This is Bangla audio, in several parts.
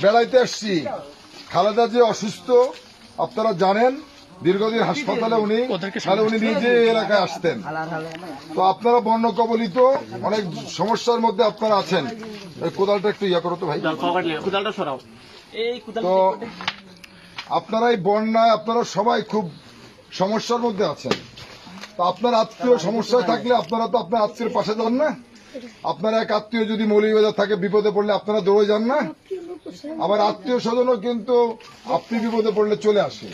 বেড়াইতে আসছি। খালেদা যে অসুস্থ আপনারা জানেন, দীর্ঘদিন হাসপাতালে উনি নিজে এলাকায় আসতেন। তো আপনারা বন্য কবলিত অনেক সমস্যার মধ্যে আপনারা আছেন। কোদালটা একটু ইয়া করো তো ভাই। তো আপনারা এই বন্যায় আপনারা সবাই খুব সমস্যার মধ্যে আছেন। তো আপনার আত্মীয় সমস্যায় থাকলে আপনারা তো আপনার আত্মীয়ের পাশে যান না। আপনার এক আত্মীয় যদি মৌলভীবাজার থাকে, বিপদে পড়লে আপনারা দৌড়ে যান না। আবার আত্মীয় স্বজনও কিন্তু আপনি বিপদে পড়লে চলে আসে।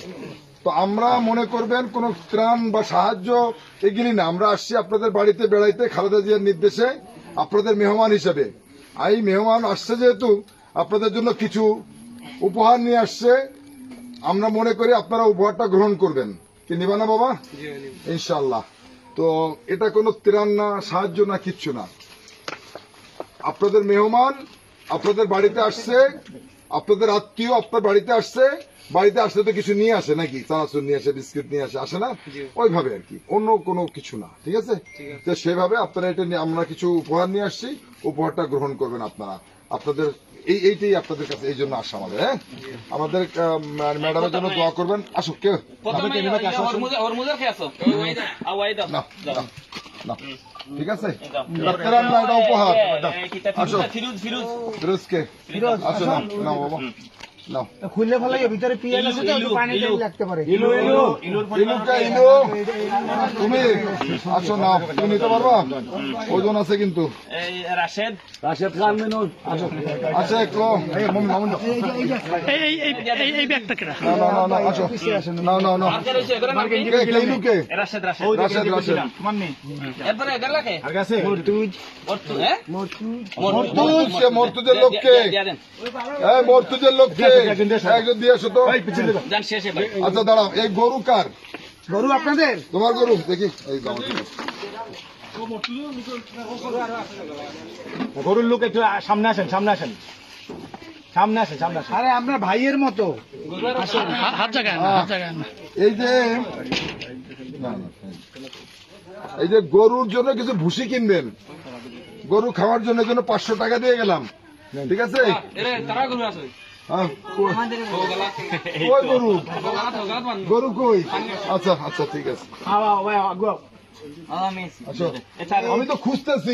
তো আমরা মনে করবেন কোন ত্রাণ বা সাহায্য এগুলি না, আমরা আসছি আপনাদের বাড়িতে বেড়াইতে খালেদা জিয়ার নির্দেশে আপনাদের মেহমান হিসেবে। এই মেহমান আসছে যেহেতু আপনাদের জন্য কিছু উপহার নিয়ে আসছে, আমরা মনে করি আপনারা উপহারটা গ্রহণ করবেন। কি নিবা না বাবা? ইনশাল্লাহ। তো এটা কোনো ত্রাণ না, সাহায্য না, কিচ্ছু না। আপনাদের মেহমান আপনাদের বাড়িতে আসছে, আপনাদের আত্মীয় আপনার বাড়িতে আসছে। বাড়িতে আসলে তো কিছু নিয়ে আসে নাকি, চানাচুর নিয়ে আসে, বিস্কিট নিয়ে আসে না? ওইভাবে আর কি, অন্য কোনো কিছু না। ঠিক আছে? তো সেভাবে আপনারা এটা নিয়ে আমরা কিছু উপহার নিয়ে আসছি, উপহারটা গ্রহণ করবেন আপনারা। আপনাদের এইটাই আপনাদের কাছে এই জন্য আসা আমাদের। হ্যাঁ, আমাদের ম্যাডামের জন্য দোয়া করবেন। আসুক কেউ না, ঠিক আছে? এটা উপহার। আসো ফিরোজকে, আসো না বাবা, খুললে ভালো ভিতরে পিয়াজ আছে তো পানি লাগতে পারে। তুমি আসো না, তুমি নিতে পারবা? ওজন আছে কিন্তু। রাশেদ খান মেনুন আছে এই ব্যাগটা কেনা না আসো না রাশেদ মর্তুজের লোককে মর্তুজের লোককে একজন দিয়ে আসো তো। আচ্ছা দাঁড়াও, এই গরু কার? গরু আপনাদের? তোমার গরু দেখি। এই গরুর লোক একটু সামনে আসেন, সামনে আসেন। আরে আমরা ভাইয়ের মতো এই যে গরুর জন্য কিছু ভুসি কিনবেন, গরু খাওয়ার জন্য 500 টাকা দিয়ে গেলাম। ঠিক আছে? গরু কই? আচ্ছা ঠিক আছে, আমি তো খুঁজতেছি।